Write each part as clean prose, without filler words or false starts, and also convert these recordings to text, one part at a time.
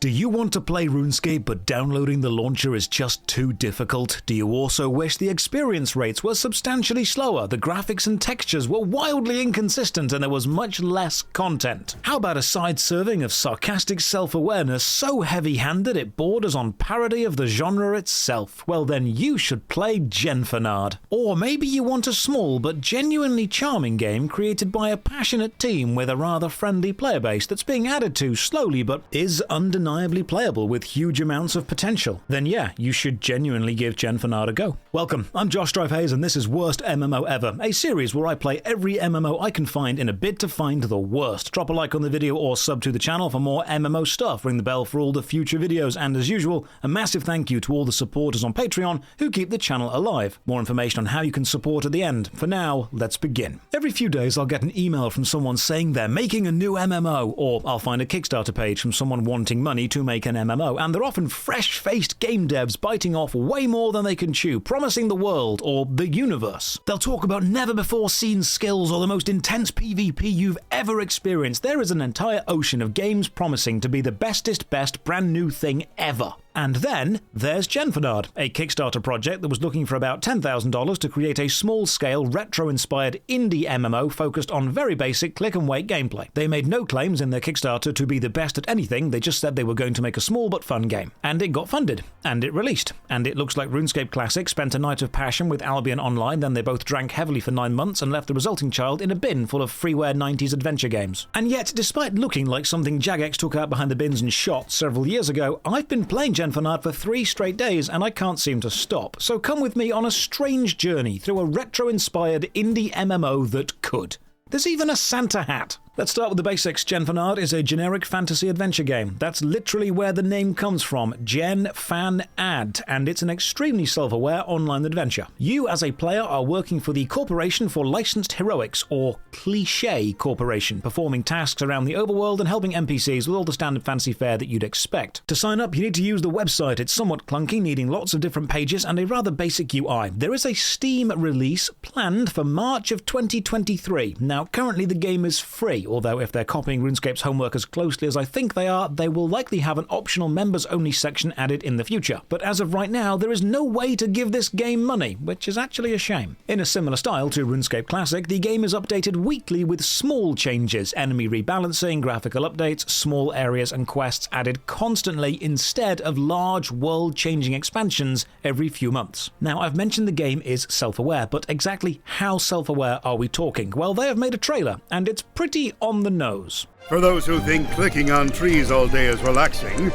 Do you want to play RuneScape but downloading the launcher is just too difficult? Do you also wish the experience rates were substantially slower, the graphics and textures were wildly inconsistent, and there was much less content? How about a side serving of sarcastic self-awareness so heavy-handed it borders on parody of the genre itself? Well then you should play Genfanad. Or maybe you want a small but genuinely charming game created by a passionate team with a rather friendly player base that's being added to slowly but is undeniably playable with huge amounts of potential. Then yeah, you should genuinely give Genfanad a go. Welcome, I'm Josh Hayes and this is Worst MMO Ever, a series where I play every MMO I can find in a bid to find the worst. Drop a like on the video or sub to the channel for more MMO stuff, ring the bell for all the future videos, and as usual, a massive thank you to all the supporters on Patreon who keep the channel alive. More information on how you can support at the end. For now, let's begin. Every few days I'll get an email from someone saying they're making a new MMO, or I'll find a Kickstarter page from someone wanting money to make an MMO, and they're often fresh-faced game devs biting off way more than they can chew, promising the world or the universe. They'll talk about never-before-seen skills or the most intense PvP you've ever experienced. There is an entire ocean of games promising to be the bestest best brand new thing ever. And then there's Genfanad, a Kickstarter project that was looking for about $10,000 to create a small-scale, retro-inspired indie MMO focused on very basic click-and-wait gameplay. They made no claims in their Kickstarter to be the best at anything, they just said they were going to make a small but fun game. And it got funded, and it released. And it looks like Runescape Classic spent a night of passion with Albion Online, then they both drank heavily for 9 months and left the resulting child in a bin full of freeware 90s adventure games. And yet, despite looking like something Jagex took out behind the bins and shot several years ago, I've been playing Genfanad for 3 straight days and I can't seem to stop. So come with me on a strange journey through a retro-inspired indie MMO that could. There's even a Santa hat. Let's start with the basics. Genfanad is a generic fantasy adventure game. That's literally where the name comes from, Genfanad, and it's an extremely self-aware online adventure. You, as a player, are working for the Corporation for Licensed Heroics, or Cliché Corporation, performing tasks around the overworld and helping NPCs with all the standard fancy fare that you'd expect. To sign up, you need to use the website. It's somewhat clunky, needing lots of different pages and a rather basic UI. There is a Steam release planned for March of 2023. Now, currently the game is free, although if they're copying RuneScape's homework as closely as I think they are, they will likely have an optional members-only section added in the future. But as of right now, there is no way to give this game money, which is actually a shame. In a similar style to RuneScape Classic, the game is updated weekly with small changes, enemy rebalancing, graphical updates, small areas and quests added constantly instead of large world-changing expansions every few months. Now, I've mentioned the game is self-aware, but exactly how self-aware are we talking? Well, they have made a trailer, and it's pretty on the nose. For those who think clicking on trees all day is relaxing,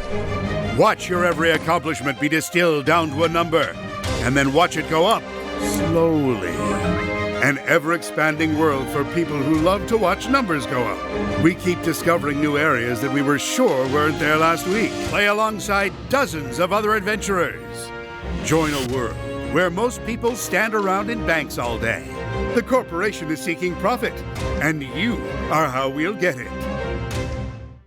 watch your every accomplishment be distilled down to a number, and then watch it go up, slowly. An ever-expanding world for people who love to watch numbers go up. We keep discovering new areas that we were sure weren't there last week. Play alongside dozens of other adventurers. Join a world where most people stand around in banks all day. The corporation is seeking profit, and you are how we'll get it.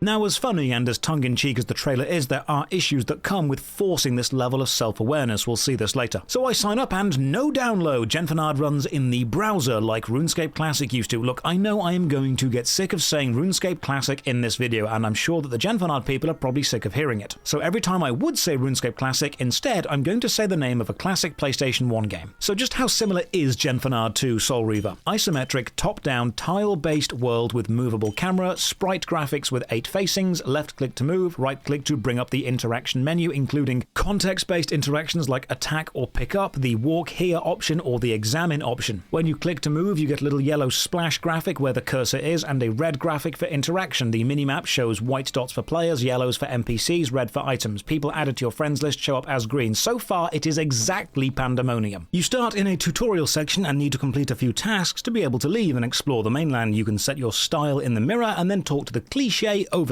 Now, as funny and as tongue-in-cheek as the trailer is, there are issues that come with forcing this level of self-awareness. We'll see this later. So I sign up and no download. Genfanad runs in the browser like RuneScape Classic used to. Look, I know I am going to get sick of saying RuneScape Classic in this video, and I'm sure that the Genfanad people are probably sick of hearing it. So every time I would say RuneScape Classic, instead I'm going to say the name of a classic PlayStation 1 game. So just how similar is Genfanad to Soul Reaver? Isometric, top-down, tile-based world with movable camera, sprite graphics with 8 facings, left click to move, right click to bring up the interaction menu, including context-based interactions like attack or pick up, the walk here option, or the examine option. When you click to move, you get a little yellow splash graphic where the cursor is, and a red graphic for interaction. The minimap shows white dots for players, yellows for NPCs, red for items. People added to your friends list show up as green. So far, it is exactly pandemonium. You start in a tutorial section and need to complete a few tasks to be able to leave and explore the mainland. You can set your style in the mirror and then talk to the cliché overseer.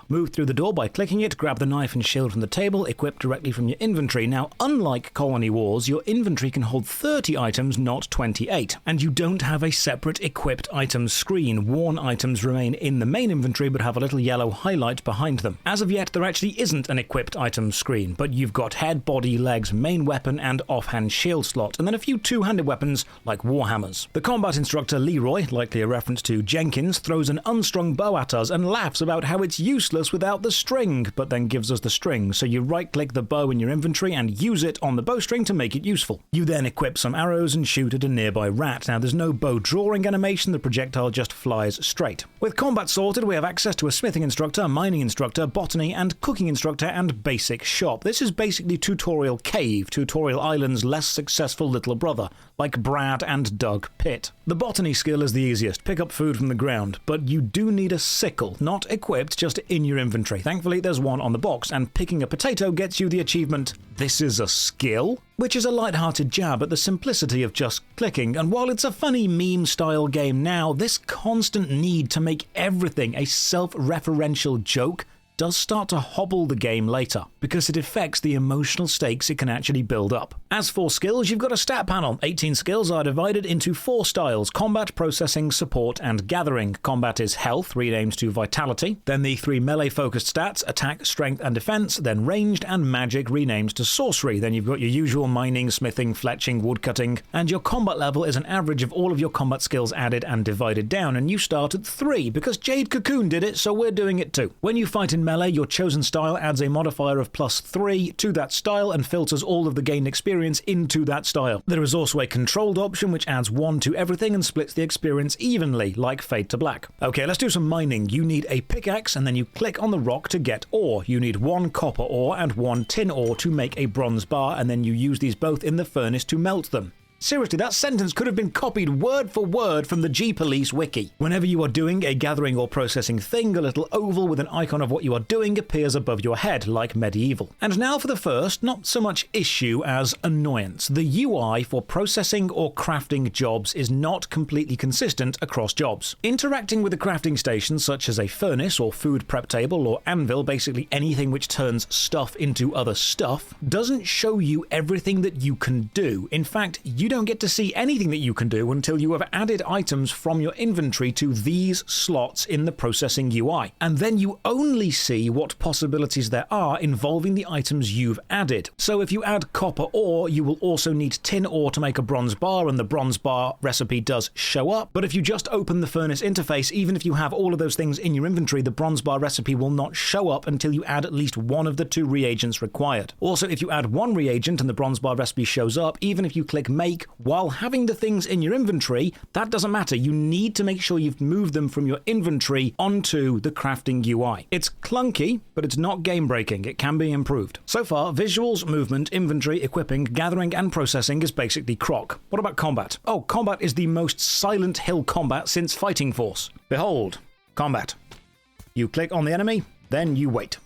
Move through the door by clicking it, grab the knife and shield from the table, equip directly from your inventory. Now, unlike Colony Wars, your inventory can hold 30 items, not 28. And you don't have a separate equipped items screen. Worn items remain in the main inventory but have a little yellow highlight behind them. As of yet, there actually isn't an equipped items screen, but you've got head, body, legs, main weapon and offhand shield slot, and then a few two-handed weapons like warhammers. The combat instructor Leroy, likely a reference to Jenkins, throws an unstrung bow at us and laughs about how it's it's useless without the string, but then gives us the string, so you right-click the bow in your inventory and use it on the bowstring to make it useful. You then equip some arrows and shoot at a nearby rat. Now there's no bow drawing animation, the projectile just flies straight. With combat sorted, we have access to a smithing instructor, mining instructor, botany and cooking instructor, and basic shop. This is basically Tutorial Cave, Tutorial Island's less successful little brother, like Brad and Doug Pitt. The botany skill is the easiest, pick up food from the ground, but you do need a sickle, not equipped, just in your inventory. Thankfully there's one on the box, and picking a potato gets you the achievement, "This is a skill?" Which is a light-hearted jab at the simplicity of just clicking, and while it's a funny meme-style game now, this constant need to make everything a self-referential joke does start to hobble the game later, because it affects the emotional stakes it can actually build up. As for skills, you've got a stat panel. 18 skills are divided into 4 styles: combat, processing, support, and gathering. Combat is health, renamed to vitality. Then the 3 melee-focused stats: attack, strength, and defense. Then ranged and magic, renamed to sorcery. Then you've got your usual mining, smithing, fletching, woodcutting. And your combat level is an average of all of your combat skills added and divided down, and you start at 3, because Jade Cocoon did it, so we're doing it too. When you fight in melee, your chosen style adds a modifier of +3 to that style and filters all of the gained experience into that style. There is also a controlled option which adds 1 to everything and splits the experience evenly, like Fade to Black. Okay, let's do some mining. You need a pickaxe and then you click on the rock to get ore. You need 1 copper ore and 1 tin ore to make a bronze bar, and then you use these both in the furnace to melt them. Seriously, that sentence could have been copied word for word from the G-Police wiki. Whenever you are doing a gathering or processing thing, a little oval with an icon of what you are doing appears above your head, like medieval. And now for the first, not so much issue as annoyance. The UI for processing or crafting jobs is not completely consistent across jobs. Interacting with a crafting station, such as a furnace or food prep table or anvil, basically anything which turns stuff into other stuff, doesn't show you everything that you can do. In fact, you don't get to see anything that you can do until you have added items from your inventory to these slots in the processing UI. And then you only see what possibilities there are involving the items you've added. So if you add copper ore, you will also need tin ore to make a bronze bar, and the bronze bar recipe does show up. But if you just open the furnace interface, even if you have all of those things in your inventory, the bronze bar recipe will not show up until you add at least one of the 2 reagents required. Also, if you add 1 reagent and the bronze bar recipe shows up, even if you click make while having the things in your inventory, that doesn't matter. You need to make sure you've moved them from your inventory onto the crafting UI. It's clunky, but it's not game-breaking. It can be improved. So far, visuals, movement, inventory, equipping, gathering, and processing is basically crock. What about combat? Oh, combat is the most Silent Hill combat since Fighting Force. Behold, combat. You click on the enemy, then you wait.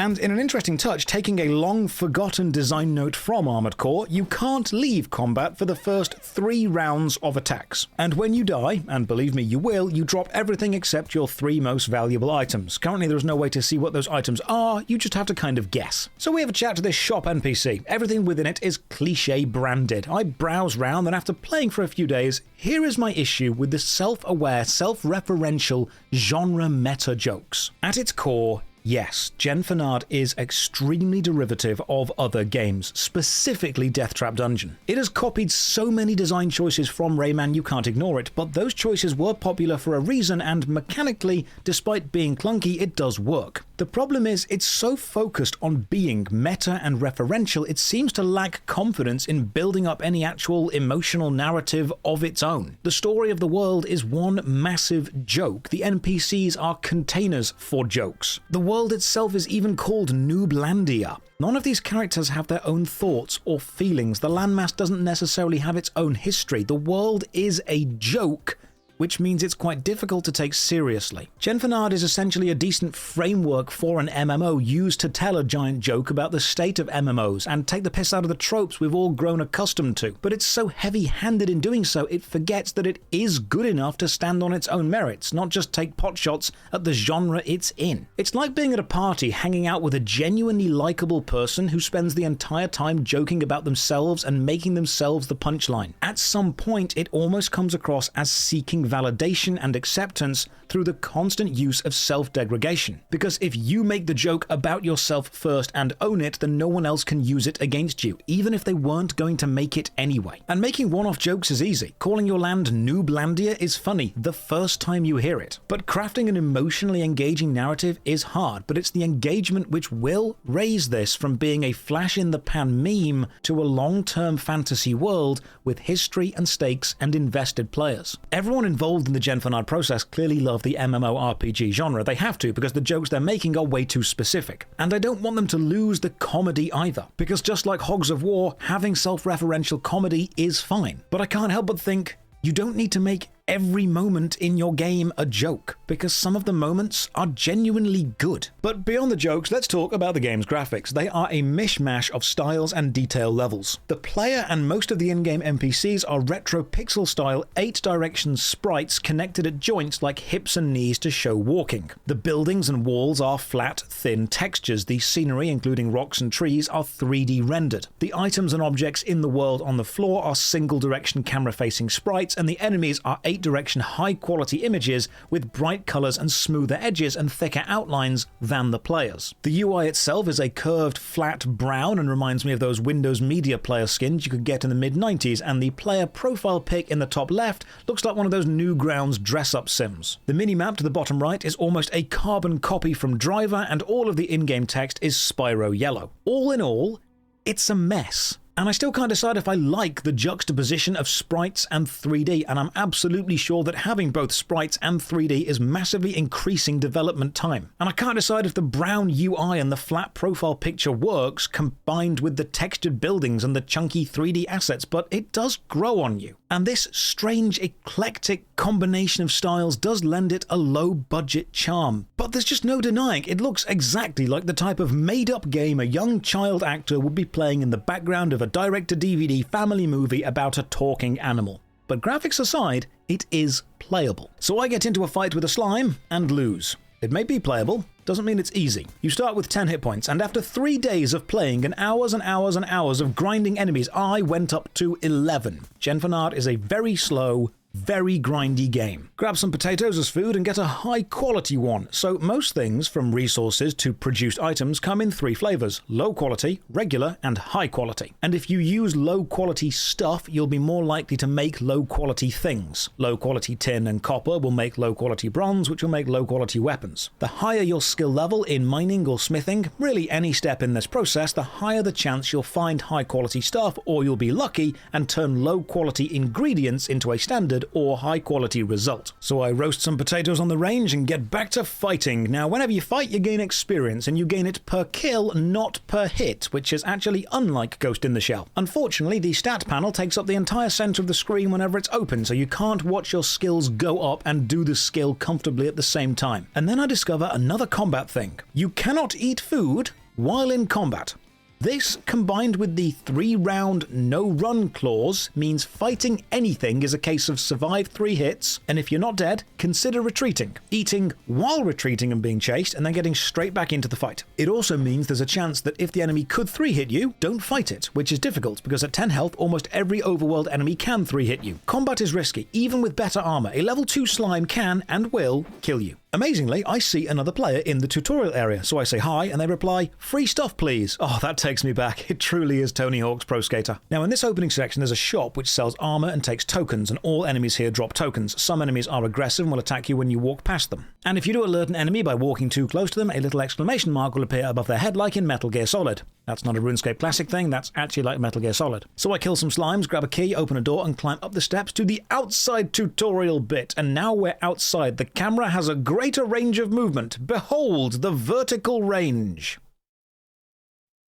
And in an interesting touch, taking a long-forgotten design note from Armored Core, you can't leave combat for the first 3 rounds of attacks. And when you die, and believe me you will, you drop everything except your 3 most valuable items. Currently there is no way to see what those items are, you just have to kind of guess. So we have a chat to this shop NPC. Everything within it is cliché branded. I browse round, and after playing for a few days, here is my issue with the self-aware, self-referential genre meta jokes. At its core, yes, Genfanad is extremely derivative of other games, specifically Death Trap Dungeon. It has copied so many design choices from Rayman you can't ignore it, but those choices were popular for a reason, and mechanically, despite being clunky, it does work. The problem is, it's so focused on being meta and referential, it seems to lack confidence in building up any actual emotional narrative of its own. The story of the world is one massive joke. The NPCs are containers for jokes. The world itself is even called Nooblandia. None of these characters have their own thoughts or feelings. The landmass doesn't necessarily have its own history. The world is a joke, which means it's quite difficult to take seriously. Genfanad is essentially a decent framework for an MMO used to tell a giant joke about the state of MMOs and take the piss out of the tropes we've all grown accustomed to. But it's so heavy-handed in doing so, it forgets that it is good enough to stand on its own merits, not just take potshots at the genre it's in. It's like being at a party hanging out with a genuinely likable person who spends the entire time joking about themselves and making themselves the punchline. At some point, it almost comes across as seeking validation and acceptance through the constant use of self-degradation. Because if you make the joke about yourself first and own it, then no one else can use it against you, even if they weren't going to make it anyway. And making one-off jokes is easy. Calling your land Nooblandia is funny the first time you hear it. But crafting an emotionally engaging narrative is hard, but it's the engagement which will raise this from being a flash-in-the-pan meme to a long-term fantasy world with history and stakes and invested players. Everyone involved in the Genfanad process clearly love the MMORPG genre. They have to, because the jokes they're making are way too specific. And I don't want them to lose the comedy either, because just like Hogs of War, having self-referential comedy is fine. But I can't help but think, you don't need to make every moment in your game a joke, because some of the moments are genuinely good. But beyond the jokes, let's talk about the game's graphics. They are a mishmash of styles and detail levels. The player and most of the in-game NPCs are retro pixel style 8-direction sprites connected at joints like hips and knees to show walking. The buildings and walls are flat, thin textures. The scenery, including rocks and trees, are 3D rendered. The items and objects in the world on the floor are single-direction camera-facing sprites, and the enemies are 8-direction high-quality images with bright colors and smoother edges and thicker outlines than the players. The UI itself is a curved, flat brown and reminds me of those Windows Media Player skins you could get in the mid-90s, and the player profile pic in the top left looks like one of those Newgrounds dress-up sims. The minimap to the bottom right is almost a carbon copy from Driver, and all of the in-game text is Spyro yellow. All in all, it's a mess. And I still can't decide if I like the juxtaposition of sprites and 3D, and I'm absolutely sure that having both sprites and 3D is massively increasing development time. And I can't decide if the brown UI and the flat profile picture works combined with the textured buildings and the chunky 3D assets, but it does grow on you. And this strange, eclectic combination of styles does lend it a low-budget charm. But there's just no denying it looks exactly like the type of made-up game a young child actor would be playing in the background of a direct-to-DVD family movie about a talking animal. But graphics aside, it is playable. So I get into a fight with a slime and lose. It may be playable, doesn't mean it's easy. You start with 10 hit points, and after 3 days of playing and hours and hours and hours of grinding enemies, I went up to 11. Genfanad is a very slow, very grindy game. Grab some potatoes as food and get a high quality one. So most things, from resources to produced items, come in 3 flavors: low quality, regular, and high quality. And if you use low quality stuff, you'll be more likely to make low quality things. Low quality tin and copper will make low quality bronze, which will make low quality weapons. The higher your skill level in mining or smithing, really any step in this process, the higher the chance you'll find high quality stuff, or you'll be lucky and turn low quality ingredients into a standard or high quality result. So I roast some potatoes on the range and get back to fighting. Now whenever you fight, you gain experience, and you gain it per kill, not per hit, which is actually unlike Ghost in the Shell. Unfortunately, the stat panel takes up the entire center of the screen whenever it's open, so you can't watch your skills go up and do the skill comfortably at the same time. And then I discover another combat thing. You cannot eat food while in combat. This, combined with the 3-round no-run clause, means fighting anything is a case of survive 3 hits, and if you're not dead, consider retreating. Eating while retreating and being chased, and then getting straight back into the fight. It also means there's a chance that if the enemy could 3-hit you, don't fight it, which is difficult, because at 10 health, almost every overworld enemy can 3-hit you. Combat is risky, even with better armor. A level 2 slime can, and will, kill you. Amazingly, I see another player in the tutorial area, so I say hi, and they reply, "Free stuff please." Oh, that takes me back. It truly is Tony Hawk's Pro Skater. Now in this opening section there's a shop which sells armor and takes tokens, and all enemies here drop tokens. Some enemies are aggressive and will attack you when you walk past them. And if you do alert an enemy by walking too close to them, a little exclamation mark will appear above their head like in Metal Gear Solid. That's not a RuneScape Classic thing, that's actually like Metal Gear Solid. So I kill some slimes, grab a key, open a door, and climb up the steps to the outside tutorial bit. And now we're outside. The camera has a greater range of movement. Behold the vertical range.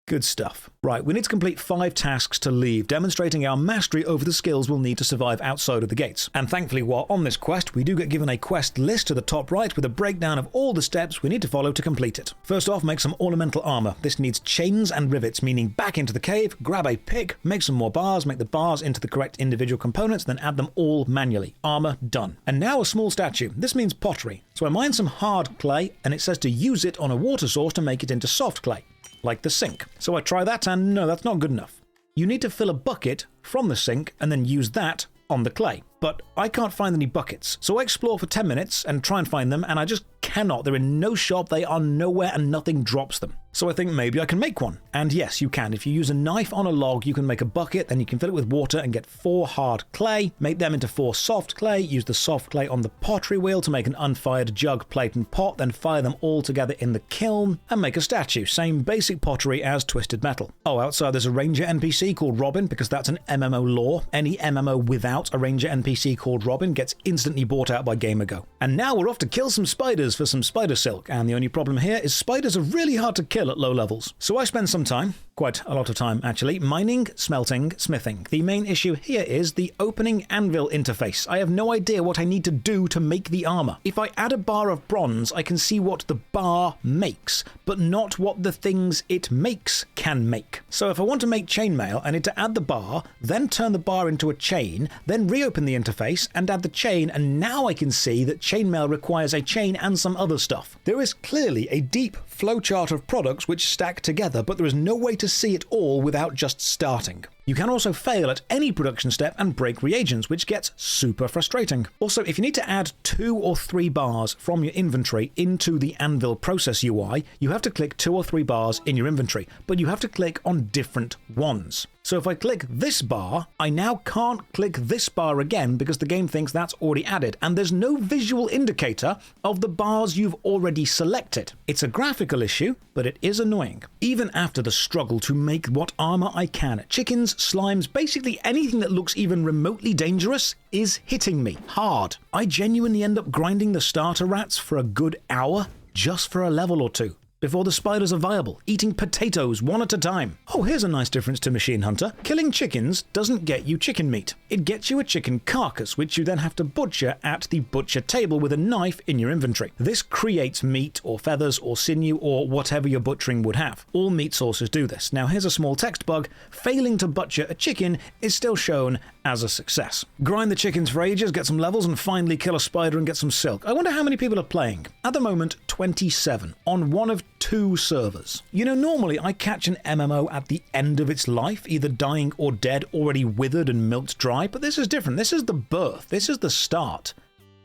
Good stuff. Right, we need to complete 5 tasks to leave, demonstrating our mastery over the skills we'll need to survive outside of the gates. And thankfully, while on this quest, we do get given a quest list to the top right with a breakdown of all the steps we need to follow to complete it. First off, make some ornamental armor. This needs chains and rivets, meaning back into the cave, grab a pick, make some more bars, make the bars into the correct individual components, then add them all manually. Armor done. And now a small statue. This means pottery. So I mine some hard clay, and it says to use it on a water source to make it into soft clay, like the sink. So I try that, and no, that's not good enough. You need to fill a bucket from the sink and then use that on the clay. but I can't find any buckets. So I explore for 10 minutes and try and find them, and I just cannot. They're in no shop, they are nowhere, and nothing drops them. So I think maybe I can make one. And yes, you can. If you use a knife on a log, you can make a bucket, then you can fill it with water and get 4 hard clay, make them into 4 soft clay, use the soft clay on the pottery wheel to make an unfired jug, plate, and pot, then fire them all together in the kiln, and make a statue. Same basic pottery as Twisted Metal. Oh, outside there's a ranger NPC called Robin, because that's an MMO lore. Any MMO without a ranger NPC called Robin gets instantly bought out by GamerGo. And now we're off to kill some spiders for some spider silk, and the only problem here is spiders are really hard to kill at low levels. So I spend some time, quite a lot of time actually, mining, smelting, smithing. The main issue here is the opening anvil interface. I have no idea what I need to do to make the armor. If I add a bar of bronze, I can see what the bar makes, but not what the things it makes can make. So if I want to make chainmail, I need to add the bar, then turn the bar into a chain, then reopen the interface and add the chain, and now I can see that chainmail requires a chain and some other stuff. There is clearly a deep flowchart of products which stack together, but there is no way to see it all without just starting. You can also fail at any production step and break reagents, which gets super frustrating. Also, if you need to add 2 or 3 bars from your inventory into the Anvil process UI, you have to click 2 or 3 bars in your inventory, but you have to click on different ones. So if I click this bar, I now can't click this bar again because the game thinks that's already added, and there's no visual indicator of the bars you've already selected. It's a graphical issue, but it is annoying. Even after the struggle to make what armor I can, chickens, slimes, basically anything that looks even remotely dangerous is hitting me hard. I genuinely end up grinding the starter rats for a good hour just for a level or 2. Before the spiders are viable, eating potatoes one at a time. Oh, here's a nice difference to Machine Hunter. Killing chickens doesn't get you chicken meat. It gets you a chicken carcass, which you then have to butcher at the butcher table with a knife in your inventory. This creates meat or feathers or sinew or whatever your butchering would have. All meat sources do this. Now here's a small text bug. Failing to butcher a chicken is still shown as a success. Grind the chickens for ages, get some levels, and finally kill a spider and get some silk. I wonder how many people are playing. At the moment, 27 on one of 2 servers. You know, normally I catch an MMO at the end of its life, either dying or dead, already withered and milked dry, but this is different. This is the birth. This is the start.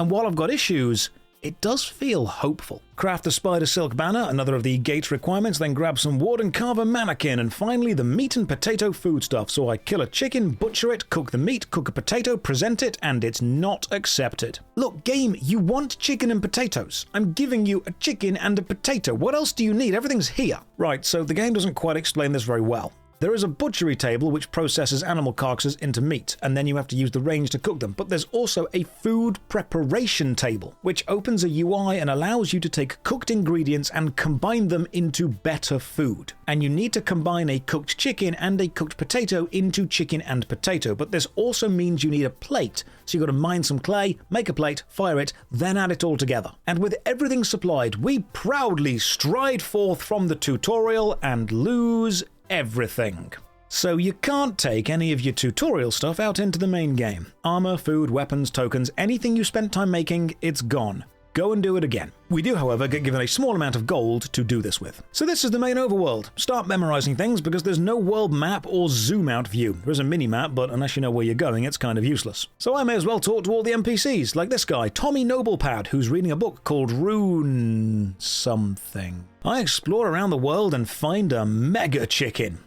And while I've got issues, it does feel hopeful. Craft the spider silk banner, another of the gate requirements, then grab some wood and carve a mannequin, and finally the meat and potato foodstuff. So I kill a chicken, butcher it, cook the meat, cook a potato, present it, and it's not accepted. Look, game, you want chicken and potatoes. I'm giving you a chicken and a potato. What else do you need? Everything's here. Right, so the game doesn't quite explain this very well. There is a butchery table which processes animal carcasses into meat, and then you have to use the range to cook them. But there's also a food preparation table, which opens a UI and allows you to take cooked ingredients and combine them into better food. And you need to combine a cooked chicken and a cooked potato into chicken and potato. But this also means you need a plate. So you've got to mine some clay, make a plate, fire it, then add it all together. And with everything supplied, we proudly stride forth from the tutorial and lose everything. So you can't take any of your tutorial stuff out into the main game. Armor, food, weapons, tokens, anything you spent time making, it's gone. Go and do it again. We do, however, get given a small amount of gold to do this with. So this is the main overworld. Start memorizing things because there's no world map or zoom out view. There is a mini-map, but unless you know where you're going, it's kind of useless. So I may as well talk to all the NPCs, like this guy, Tommy Noblepad, who's reading a book called Rune something. I explore around the world and find a mega chicken.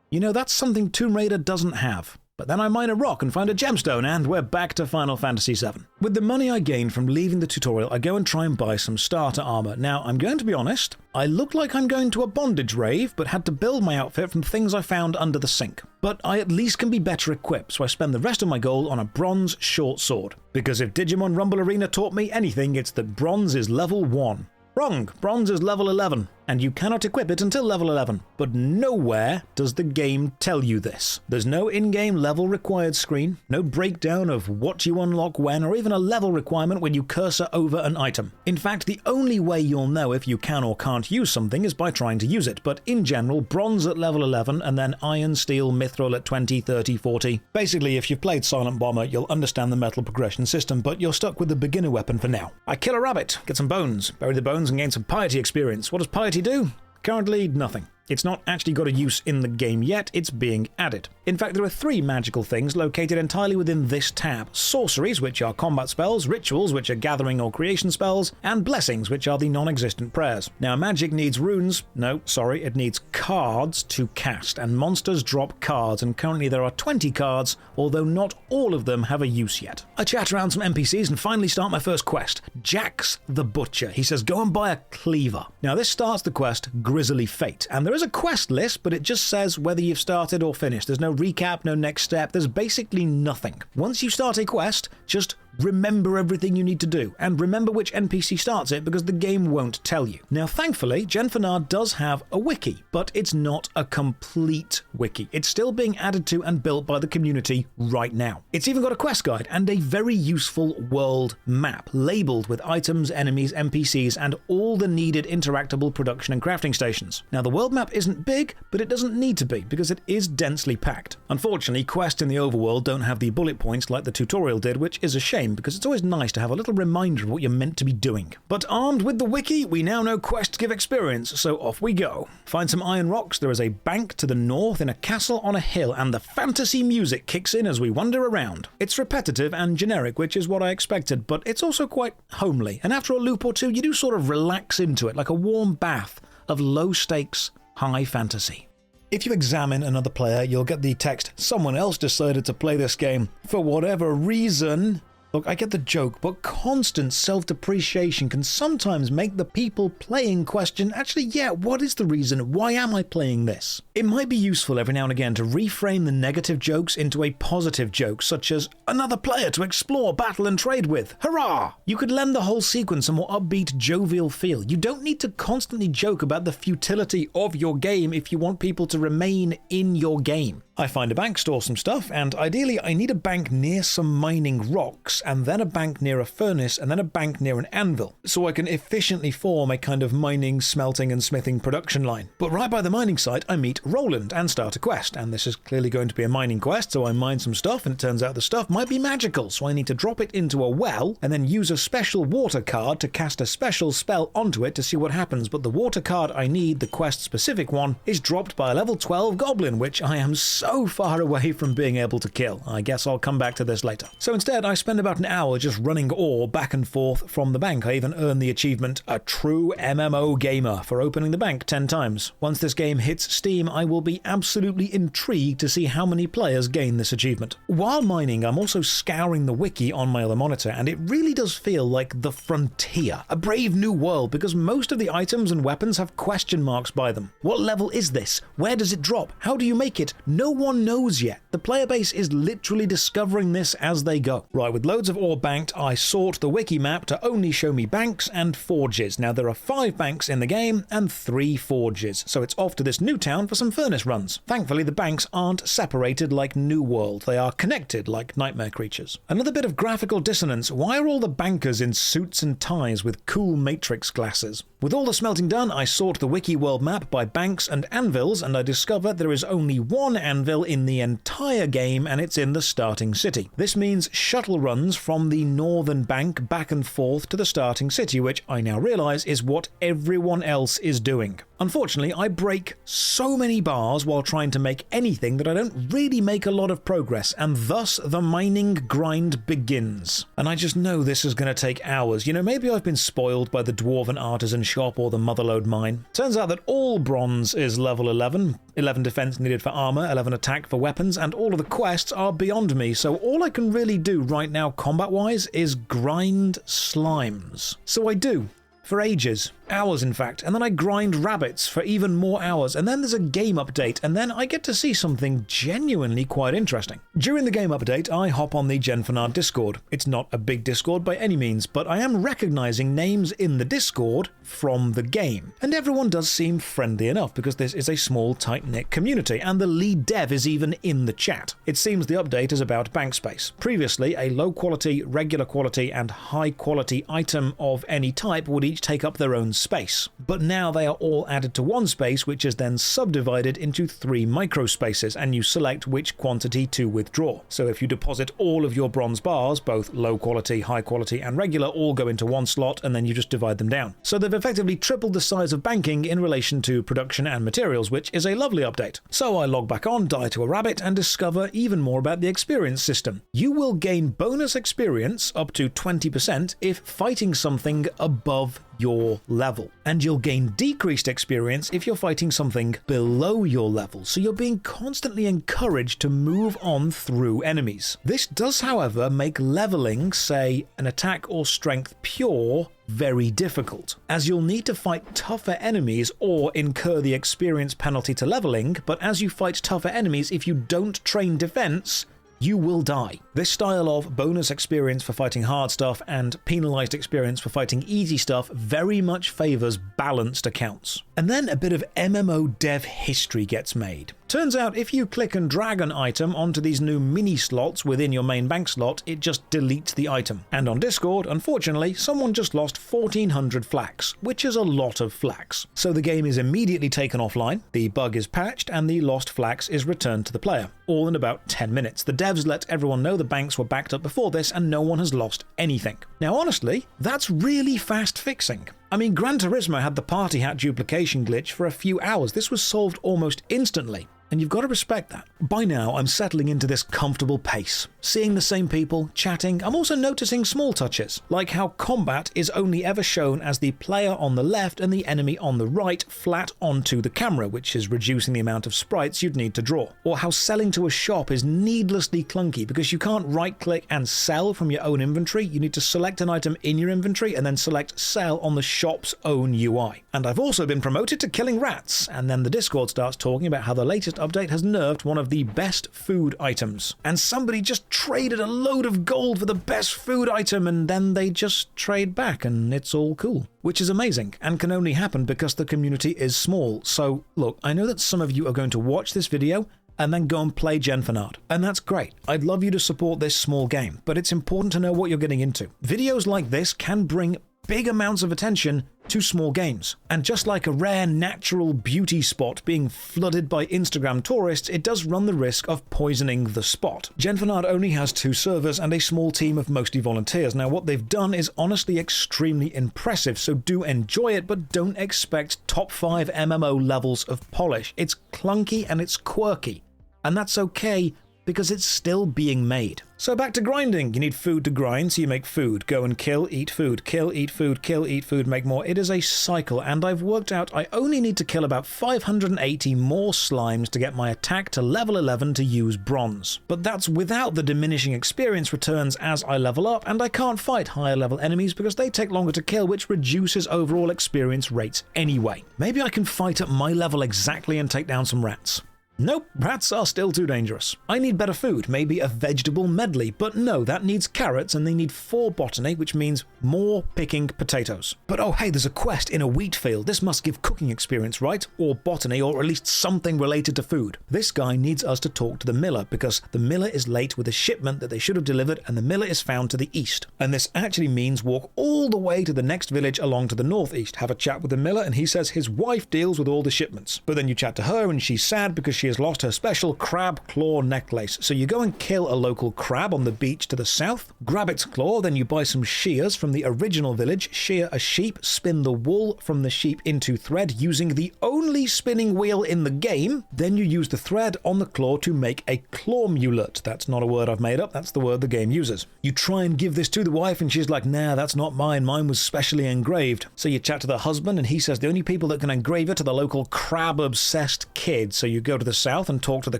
You know, that's something Tomb Raider doesn't have. But then I mine a rock and find a gemstone, and we're back to Final Fantasy VII. With the money I gained from leaving the tutorial, I go and try and buy some starter armor. Now, I'm going to be honest, I look like I'm going to a bondage rave, but had to build my outfit from things I found under the sink. But I at least can be better equipped, so I spend the rest of my gold on a bronze short sword. Because if Digimon Rumble Arena taught me anything, it's that bronze is level 1. Wrong, bronze is level 11, and you cannot equip it until level 11. But nowhere does the game tell you this. There's no in-game level required screen, no breakdown of what you unlock when, or even a level requirement when you cursor over an item. In fact, the only way you'll know if you can or can't use something is by trying to use it, but in general, bronze at level 11, and then iron, steel, mithril at 20, 30, 40. Basically, if you've played Silent Bomber, you'll understand the metal progression system, but you're stuck with the beginner weapon for now. I kill a rabbit, get some bones, bury the bones, and gain some piety experience. What does piety do? Currently, nothing. It's not actually got a use in the game yet, it's being added. In fact, there are 3 magical things located entirely within this tab: sorceries, which are combat spells, rituals, which are gathering or creation spells, and blessings, which are the non-existent prayers. Now, magic needs runes, no, sorry, it needs cards to cast, and monsters drop cards, and currently there are 20 cards, although not all of them have a use yet. I chat around some NPCs and finally start my first quest. Jax the Butcher. He says, go and buy a cleaver. Now, this starts the quest Grisly Fate, and there is a quest list, but it just says whether you've started or finished. There's no recap, no next step, there's basically nothing. Once you start a quest, just remember everything you need to do, and remember which NPC starts it because the game won't tell you. Now, thankfully, Genfanad does have a wiki, but it's not a complete wiki. It's still being added to and built by the community right now. It's even got a quest guide and a very useful world map, labeled with items, enemies, NPCs, and all the needed interactable production and crafting stations. Now, the world map isn't big, but it doesn't need to be because it is densely packed. Unfortunately, quests in the overworld don't have the bullet points like the tutorial did, which is a shame, because it's always nice to have a little reminder of what you're meant to be doing. But armed with the wiki, we now know quests give experience, so off we go. Find some iron rocks, there is a bank to the north in a castle on a hill, and the fantasy music kicks in as we wander around. It's repetitive and generic, which is what I expected, but it's also quite homely, and after a loop or two, you do sort of relax into it, like a warm bath of low-stakes, high fantasy. If you examine another player, you'll get the text, someone else decided to play this game for whatever reason. Look, I get the joke, but constant self-depreciation can sometimes make the people playing question, actually, yeah, what is the reason? Why am I playing this? It might be useful every now and again to reframe the negative jokes into a positive joke, such as, another player to explore, battle, and trade with. Hurrah! You could lend the whole sequence a more upbeat, jovial feel. You don't need to constantly joke about the futility of your game if you want people to remain in your game. I find a bank, store some stuff, and ideally I need a bank near some mining rocks, and then a bank near a furnace, and then a bank near an anvil, so I can efficiently form a kind of mining, smelting, and smithing production line. But right by the mining site, I meet Roland and start a quest, and this is clearly going to be a mining quest, so I mine some stuff, and it turns out the stuff might be magical, so I need to drop it into a well, and then use a special water card to cast a special spell onto it to see what happens, but the water card I need, the quest-specific one, is dropped by a level 12 goblin, which I am so far away from being able to kill. I guess I'll come back to this later. So instead, I spend about an hour just running ore back and forth from the bank. I even earn the achievement, a true MMO gamer, for opening the bank 10 times. Once this game hits Steam, I will be absolutely intrigued to see how many players gain this achievement. While mining, I'm also scouring the wiki on my other monitor, and it really does feel like the frontier, a brave new world, because most of the items and weapons have question marks by them. What level is this? Where does it drop? How do you make it? No one knows yet. The player base is literally discovering this as they go. Right, with loads of ore banked, I sort the wiki map to only show me banks and forges. Now, there are 5 banks in the game and 3 forges, so it's off to this new town for some furnace runs. Thankfully, the banks aren't separated like New World. They are connected like nightmare creatures. Another bit of graphical dissonance. Why are all the bankers in suits and ties with cool matrix glasses? With all the smelting done, I sort the wiki world map by banks and anvils, and I discover there is only one anvil in the entire game, and it's in the starting city. This means shuttle runs from the northern bank back and forth to the starting city, which I now realize is what everyone else is doing. Unfortunately, I break so many bars while trying to make anything that I don't really make a lot of progress, and thus the mining grind begins. And I just know this is going to take hours. You know, maybe I've been spoiled by the Dwarven Artisan Shop or the Motherlode Mine. Turns out that all bronze is level 11, 11 defense needed for armor, 11 attack for weapons, and all of the quests are beyond me, so all I can really do right now combat-wise is grind slimes. So I do. For ages. Hours, in fact. And then I grind rabbits for even more hours. And then there's a game update. And then I get to see something genuinely quite interesting. During the game update, I hop on the Genfanad Discord. It's not a big Discord by any means, but I am recognizing names in the Discord from the game. And everyone does seem friendly enough because this is a small, tight-knit community, and the lead dev is even in the chat. It seems the update is about bank space. Previously, a low-quality, regular quality, and high-quality item of any type would each take up their own own space. But now they are all added to one space, which is then subdivided into 3 microspaces, and you select which quantity to withdraw. So if you deposit all of your bronze bars, both low quality, high quality, and regular, all go into one slot, and then you just divide them down. So they've effectively tripled the size of banking in relation to production and materials, which is a lovely update. So I log back on, die to a rabbit, and discover even more about the experience system. You will gain bonus experience up to 20% if fighting something above your level, and you'll gain decreased experience if you're fighting something below your level, so you're being constantly encouraged to move on through enemies. This does, however, make leveling, say, an attack or strength pure, very difficult, as you'll need to fight tougher enemies or incur the experience penalty to leveling, but as you fight tougher enemies, if you don't train defense, you will die. This style of bonus experience for fighting hard stuff and penalized experience for fighting easy stuff very much favors balanced accounts. And then a bit of MMO dev history gets made. Turns out if you click and drag an item onto these new mini slots within your main bank slot, it just deletes the item. And on Discord, unfortunately, someone just lost 1400 flax, which is a lot of flax. So the game is immediately taken offline, the bug is patched, and the lost flax is returned to the player, all in about 10 minutes. The devs let everyone know the banks were backed up before this, and no one has lost anything. Now honestly, that's really fast fixing. I mean, Gran Turismo had the party hat duplication glitch for a few hours. This was solved almost instantly, and you've got to respect that. By now, I'm settling into this comfortable pace, seeing the same people, chatting. I'm also noticing small touches, like how combat is only ever shown as the player on the left and the enemy on the right flat onto the camera, which is reducing the amount of sprites you'd need to draw. Or how selling to a shop is needlessly clunky because you can't right-click and sell from your own inventory. You need to select an item in your inventory and then select sell on the shop's own UI. And I've also been promoted to killing rats, and then the Discord starts talking about how the latest update has nerfed one of the best food items. And somebody just traded a load of gold for the best food item, and then they just trade back, and it's all cool. Which is amazing, and can only happen because the community is small. So, look, I know that some of you are going to watch this video and then go and play Genfanad. And that's great. I'd love you to support this small game, but it's important to know what you're getting into. Videos like this can bring big amounts of attention to small games. And just like a rare natural beauty spot being flooded by Instagram tourists, it does run the risk of poisoning the spot. Genfanad only has 2 servers and a small team of mostly volunteers. Now what they've done is honestly extremely impressive, so do enjoy it, but don't expect top 5 MMO levels of polish. It's clunky and it's quirky, and that's okay because it's still being made. So back to grinding. You need food to grind, so you make food. Go and kill, eat food, kill, eat food, make more. It is a cycle, and I've worked out I only need to kill about 580 more slimes to get my attack to level 11 to use bronze. But that's without the diminishing experience returns as I level up, and I can't fight higher level enemies because they take longer to kill, which reduces overall experience rates anyway. Maybe I can fight at my level exactly and take down some rats. Nope, rats are still too dangerous. I need better food, maybe a vegetable medley, but no, that needs carrots and they need 4 botany, which means more picking potatoes. But oh hey, there's a quest in a wheat field. This must give cooking experience, right? Or botany, or at least something related to food. This guy needs us to talk to the miller because the miller is late with a shipment that they should have delivered, and the miller is found to the east. And this actually means walk all the way to the next village along to the northeast, have a chat with the miller, and he says his wife deals with all the shipments. But then you chat to her and she's sad because she has lost her special crab claw necklace. So you go and kill a local crab on the beach to the south, grab its claw, then you buy some shears from the original village, shear a sheep, spin the wool from the sheep into thread using the only spinning wheel in the game. Then you use the thread on the claw to make a clawmulet. That's not a word I've made up, that's the word the game uses. You try and give this to the wife and she's like, nah, that's not mine, mine was specially engraved. So you chat to the husband and he says the only people that can engrave it are the local crab-obsessed kids. So you go to the south and talk to the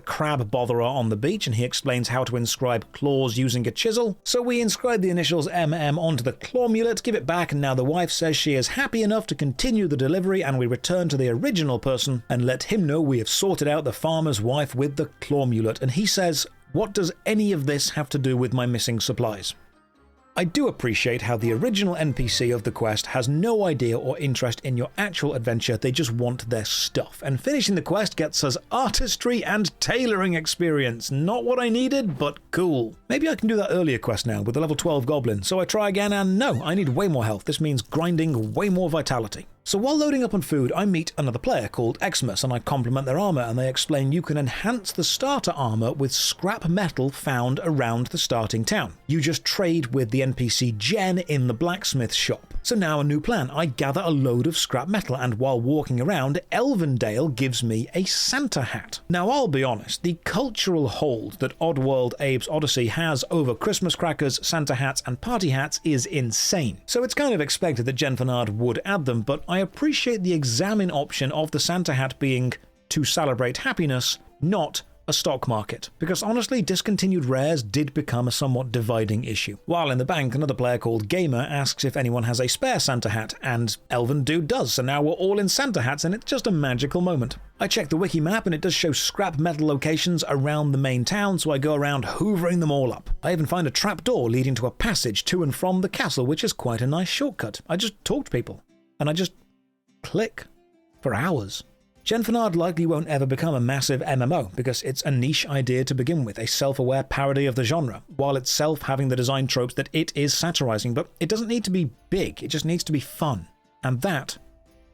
crab botherer on the beach, and he explains how to inscribe claws using a chisel. So we inscribe the initials MM onto the clawmulet, give it back, and now the wife says she is happy enough to continue the delivery, and we return to the original person and let him know we have sorted out the farmer's wife with the clawmulet, and he says, what does any of this have to do with my missing supplies? I do appreciate how the original NPC of the quest has no idea or interest in your actual adventure, they just want their stuff. And finishing the quest gets us artistry and tailoring experience. Not what I needed, but cool. Maybe I can do that earlier quest now with the level 12 goblin. So I try again and no, I need way more health. This means grinding way more vitality. So while loading up on food, I meet another player called Xmas and I compliment their armor, and they explain you can enhance the starter armor with scrap metal found around the starting town. You just trade with the NPC Gen in the blacksmith shop. So now a new plan. I gather a load of scrap metal, and while walking around, Elvendale gives me a Santa hat. Now I'll be honest, the cultural hold that Oddworld Abe's Odyssey has over Christmas crackers, Santa hats and party hats is insane. So it's kind of expected that Genfanad would add them, but I appreciate the examine option of the Santa hat being to celebrate happiness, not a stock market, because honestly, discontinued rares did become a somewhat dividing issue. While in the bank, another player called Gamer asks if anyone has a spare Santa hat, and Elven Dude does, so now we're all in Santa hats, and it's just a magical moment. I check the wiki map, and it does show scrap metal locations around the main town, so I go around hoovering them all up. I even find a trapdoor leading to a passage to and from the castle, which is quite a nice shortcut. I just talk to people, and I just click for hours. Genfanad likely won't ever become a massive MMO because it's a niche idea to begin with, a self-aware parody of the genre, while itself having the design tropes that it is satirizing, but it doesn't need to be big, it just needs to be fun. And that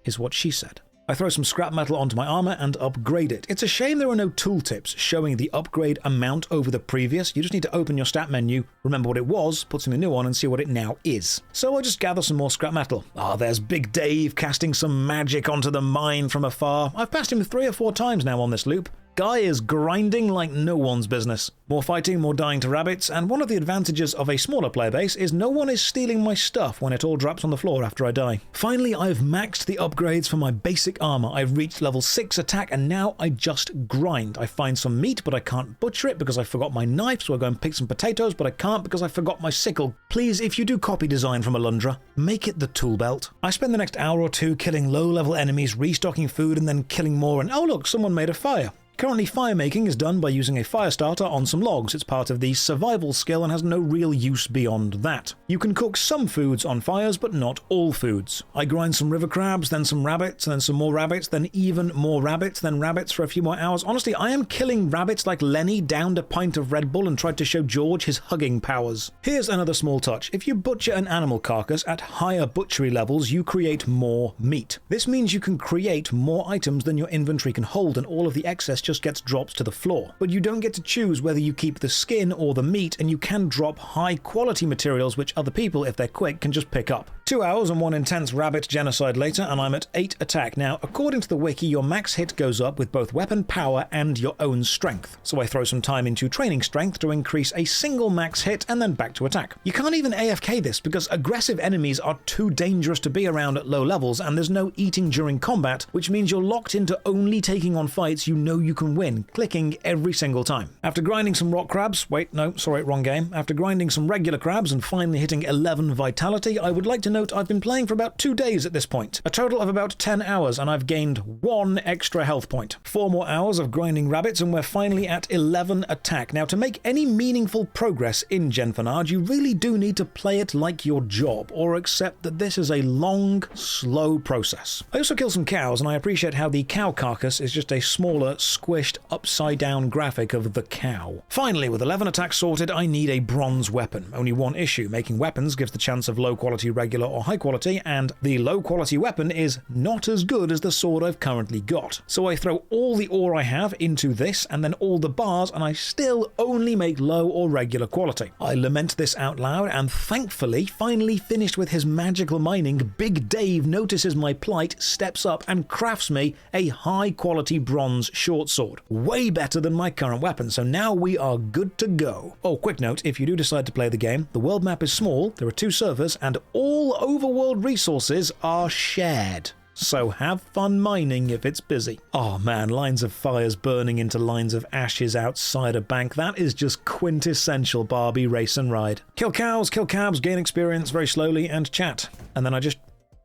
is what she said. I throw some scrap metal onto my armor and upgrade it. It's a shame there are no tooltips showing the upgrade amount over the previous. You just need to open your stat menu, remember what it was, put something new on, and see what it now is. So I just gather some more scrap metal. There's Big Dave casting some magic onto the mine from afar. I've passed him 3 or 4 times now on this loop. Guy is grinding like no one's business. More fighting, more dying to rabbits, and one of the advantages of a smaller player base is no one is stealing my stuff when it all drops on the floor after I die. Finally, I've maxed the upgrades for my basic armor. I've reached level 6 attack, and now I just grind. I find some meat, but I can't butcher it because I forgot my knife, so I go and pick some potatoes, but I can't because I forgot my sickle. Please, if you do copy design from Alundra, make it the tool belt. I spend the next hour or two killing low-level enemies, restocking food, and then killing more, and oh look, someone made a fire. Currently, fire making is done by using a fire starter on some logs. It's part of the survival skill and has no real use beyond that. You can cook some foods on fires, but not all foods. I grind some river crabs, then some rabbits, then some more rabbits, then even more rabbits, then rabbits for a few more hours. Honestly, I am killing rabbits like Lenny downed a pint of Red Bull and tried to show George his hugging powers. Here's another small touch. If you butcher an animal carcass at higher butchery levels, you create more meat. This means you can create more items than your inventory can hold, and all of the excess just gets dropped to the floor. But you don't get to choose whether you keep the skin or the meat, and you can drop high quality materials which other people, if they're quick, can just pick up. 2 hours and 1 intense rabbit genocide later, and I'm at 8 attack. Now, according to the wiki, your max hit goes up with both weapon power and your own strength. So I throw some time into training strength to increase a single max hit and then back to attack. You can't even AFK this because aggressive enemies are too dangerous to be around at low levels, and there's no eating during combat, which means you're locked into only taking on fights you know you can win, clicking every single time. After grinding some rock crabs, wrong game. After grinding some regular crabs and finally hitting 11 vitality, I would like to note I've been playing for about 2 days at this point. A total of about 10 hours, and I've gained 1 extra health point. 4 more hours of grinding rabbits, and we're finally at 11 attack. Now, to make any meaningful progress in Genfanad, you really do need to play it like your job, or accept that this is a long, slow process. I also kill some cows, and I appreciate how the cow carcass is just a smaller, squished, upside down graphic of the cow. Finally, with 11 attacks sorted, I need a bronze weapon. Only one issue: making weapons gives the chance of low quality, regular, or high quality, and the low quality weapon is not as good as the sword I've currently got. So I throw all the ore I have into this, and then all the bars, and I still only make low or regular quality. I lament this out loud, and thankfully, finally finished with his magical mining, Big Dave notices my plight, steps up, and crafts me a high quality bronze short sword. Way better than my current weapon, so now we are good to go. Oh, quick note, if you do decide to play the game, the world map is small, there are 2 servers, and all overworld resources are shared. So have fun mining if it's busy. Oh man, lines of fires burning into lines of ashes outside a bank. That is just quintessential Barbie race and ride. Kill cows, kill cabs, gain experience very slowly, and chat. And then I just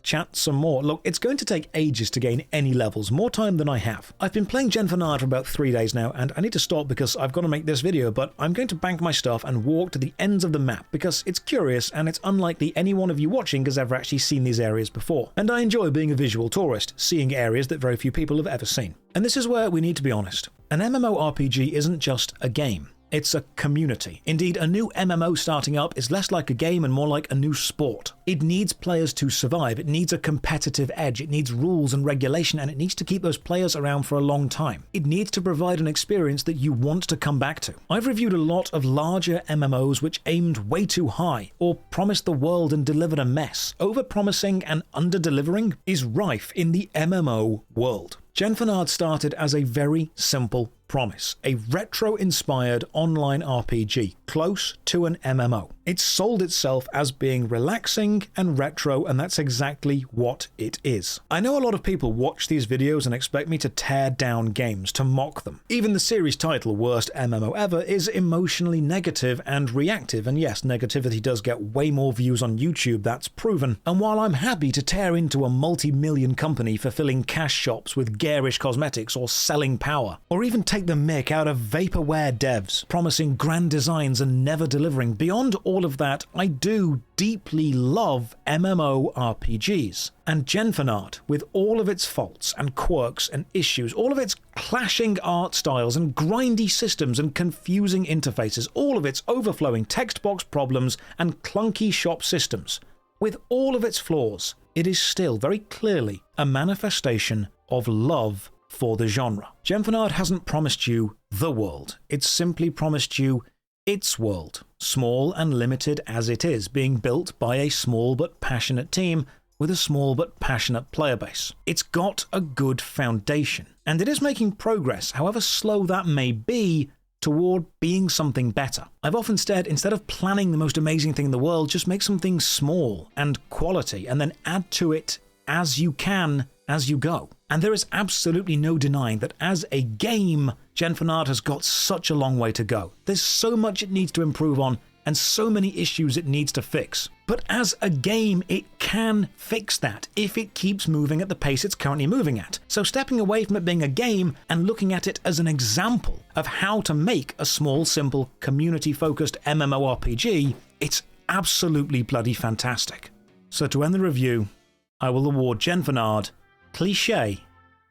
chat some more. Look, it's going to take ages to gain any levels, more time than I have. I've been playing Genfanad for about 3 days now, and I need to stop because I've got to make this video, but I'm going to bank my stuff and walk to the ends of the map because it's curious and it's unlikely any one of you watching has ever actually seen these areas before. And I enjoy being a visual tourist, seeing areas that very few people have ever seen. And this is where we need to be honest. An MMORPG isn't just a game. it's a community. Indeed, a new MMO starting up is less like a game and more like a new sport. It needs players to survive, it needs a competitive edge, it needs rules and regulation, and it needs to keep those players around for a long time. It needs to provide an experience that you want to come back to. I've reviewed a lot of larger MMOs which aimed way too high, or promised the world and delivered a mess. Over-promising and under-delivering is rife in the MMO world. Genfanad started as a very simple promise, a retro-inspired online RPG, close to an MMO. It sold itself as being relaxing and retro, and that's exactly what it is. I know a lot of people watch these videos and expect me to tear down games, to mock them. Even the series title, Worst MMO Ever, is emotionally negative and reactive, and yes, negativity does get way more views on YouTube, that's proven. And while I'm happy to tear into a multi-million company for filling cash shops with garish cosmetics or selling power, or even take the mick out of vaporware devs, promising grand designs and never delivering, beyond all of that, I do deeply love MMORPGs. And Genfanad, with all of its faults and quirks and issues, all of its clashing art styles and grindy systems and confusing interfaces, all of its overflowing text box problems and clunky shop systems, with all of its flaws, it is still very clearly a manifestation of love for the genre. Genfanad hasn't promised you the world, it's simply promised you its world, small and limited as it is, being built by a small but passionate team with a small but passionate player base. It's got a good foundation, and it is making progress, however slow that may be, toward being something better. I've often said, instead of planning the most amazing thing in the world, just make something small and quality, and then add to it as you can as you go. And there is absolutely no denying that as a game, Genfanad has got such a long way to go. There's so much it needs to improve on, and so many issues it needs to fix. But as a game, it can fix that if it keeps moving at the pace it's currently moving at. So stepping away from it being a game and looking at it as an example of how to make a small, simple, community-focused MMORPG, it's absolutely bloody fantastic. So to end the review, I will award Genfanad Cliché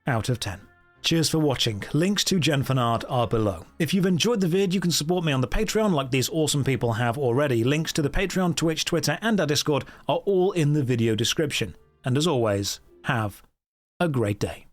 out of 10. Cheers for watching. Links to Genfanad are below. If you've enjoyed the vid, you can support me on the Patreon like these awesome people have already. Links to the Patreon, Twitch, Twitter, and our Discord are all in the video description. And as always, have a great day.